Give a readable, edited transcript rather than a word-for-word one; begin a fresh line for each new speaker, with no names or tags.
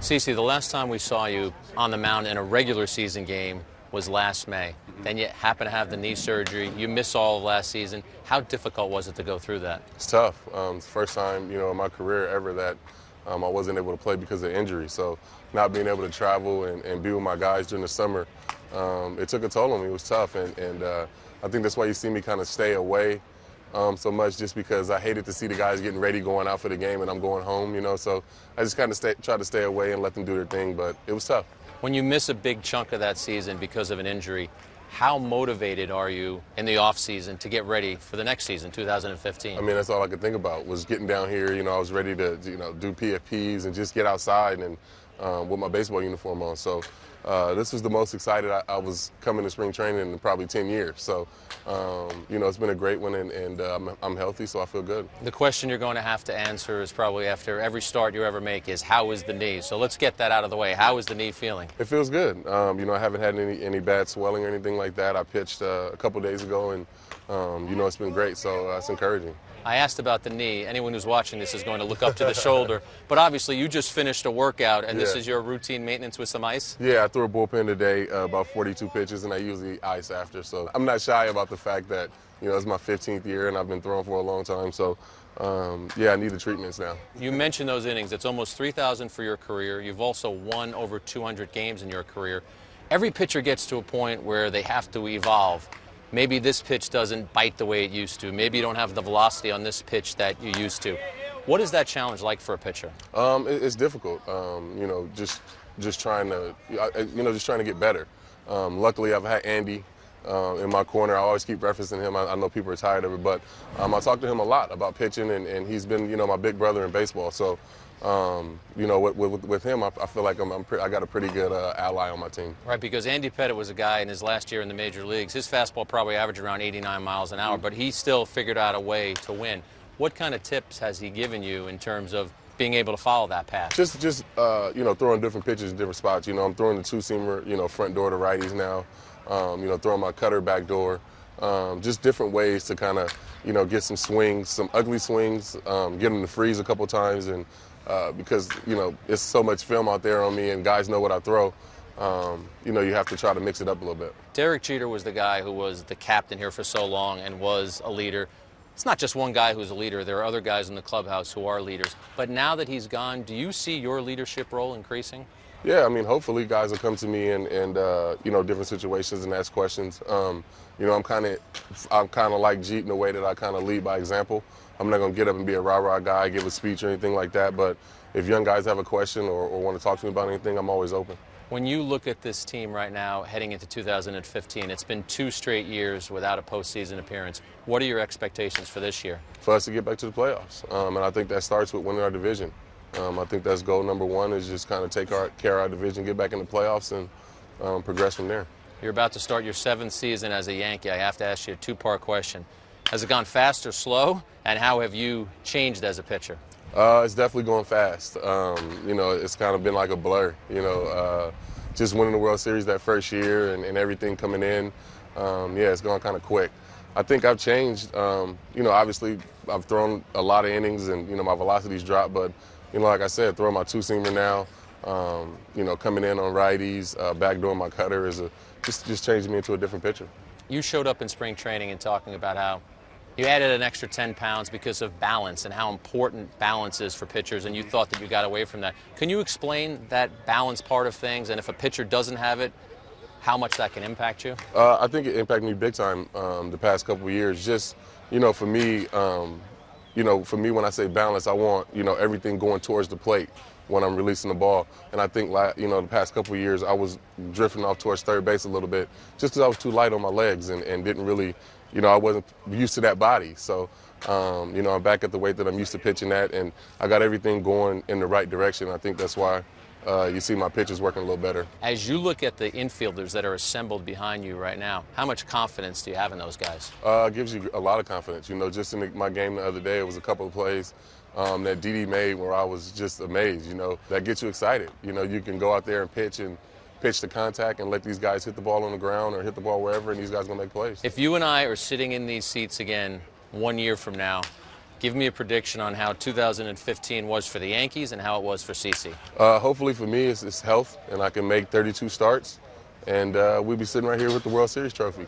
Cece, the last time we saw you on the mound in a regular season game was last May. Then you happen to have the knee surgery. You missed all of last season. How difficult was it to go through that?
It's tough. It's the first time, in my career ever that I wasn't able to play because of injury. So not being able to travel and be with my guys during the summer, it took a toll on me. It was tough, and I think that's why you see me kind of stay away so much, just because I hated to see the guys getting ready, going out for the game, and I'm going home, So I just kind of try to stay away and let them do their thing, but it was tough.
When you miss a big chunk of that season because of an injury, how motivated are you in the offseason to get ready for the next season, 2015?
I mean, that's all I could think about was getting down here. I was ready to, do PFPs and just get outside and with my baseball uniform on. So this was the most excited I was coming to spring training in probably 10 years. So, it's been a great one, and I'm healthy, so I feel good.
The question you're going to have to answer is probably after every start you ever make is, how is the knee? So let's get that out of the way. How is the knee feeling?
It feels good. I haven't had any bad swelling or anything like that. I pitched a couple days ago, and, it's been great, so it's encouraging.
I asked about the knee. Anyone who's watching this is going to look up to the shoulder. But obviously, you just finished a workout, and this is your routine maintenance with some ice?
Yeah, I threw a bullpen today, about 42 pitches, and I usually ice after. So I'm not shy about the fact that, it's my 15th year, and I've been throwing for a long time. So, I need the treatments now.
You mentioned those innings. It's almost 3,000 for your career. You've also won over 200 games in your career. Every pitcher gets to a point where they have to evolve. Maybe this pitch doesn't bite the way it used to. Maybe you don't have the velocity on this pitch that you used to. What is that challenge like for a pitcher?
It's difficult. Just trying to, just trying to get better. Luckily, I've had Andy in my corner. I always keep referencing him. I know people are tired of it, but I talk to him a lot about pitching, and he's been, my big brother in baseball. So, with him, I feel like I got a pretty good ally on my team.
Right, because Andy Pettitte was a guy in his last year in the major leagues. His fastball probably averaged around 89 miles an hour, but he still figured out a way to win. What kind of tips has he given you in terms of being able to follow that path?
Just throwing different pitches in different spots. I'm throwing the two-seamer, front door to righties now. Throwing my cutter back door. Just different ways to kind of, get some swings, some ugly swings, get them to freeze a couple times, and because, it's so much film out there on me and guys know what I throw, you have to try to mix it up a little bit.
Derek Jeter was the guy who was the captain here for so long and was a leader. It's not just one guy who's a leader. There are other guys in the clubhouse who are leaders. But now that he's gone, do you see your leadership role increasing?
Yeah, I mean, hopefully guys will come to me and different situations and ask questions. I'm kind of like Jeet in the way that I kind of lead by example. I'm not going to get up and be a rah-rah guy, give a speech or anything like that, but if young guys have a question or want to talk to me about anything, I'm always open.
When you look at this team right now heading into 2015, it's been 2 straight years without a postseason appearance. What are your expectations for this year?
For us to get back to the playoffs, and I think that starts with winning our division. I think that's goal number 1, is just kind of take care of our division, get back in the playoffs, and progress from there.
You're about to start your 7th season as a Yankee. I have to ask you a 2-part question. Has it gone fast or slow, and how have you changed as a pitcher?
It's definitely going fast. It's kind of been like a blur. Just winning the World Series that first year and everything coming in. It's gone kind of quick. I think I've changed. Obviously I've thrown a lot of innings and, my velocity's dropped, but, like I said, throwing my two-seamer now, coming in on righties, backdooring my cutter is just changing me into a different pitcher.
You showed up in spring training and talking about how you added an extra 10 pounds because of balance and how important balance is for pitchers, and you thought that you got away from that. Can you explain that balance part of things, and if a pitcher doesn't have it, how much that can impact you?
I think it impacted me big time the past couple of years. Just, for me, when I say balance, I want, everything going towards the plate when I'm releasing the ball. And I think, the past couple of years, I was drifting off towards third base a little bit just because I was too light on my legs and didn't really, I wasn't used to that body. So, I'm back at the weight that I'm used to pitching at, and I got everything going in the right direction. I think that's why you see my pitches working a little better.
As you look at the infielders that are assembled behind you right now, how much confidence do you have in those guys?
It gives you a lot of confidence. Just in my game the other day, it was a couple of plays that Didi made where I was just amazed. That gets you excited. You can go out there and pitch the contact and let these guys hit the ball on the ground or hit the ball wherever, and these guys are going to make plays.
If you and I are sitting in these seats again 1 year from now, Give me a prediction on how 2015 was for the Yankees and how it was for CC.
Hopefully for me, it's health, and I can make 32 starts, and we'll be sitting right here with the World Series trophy.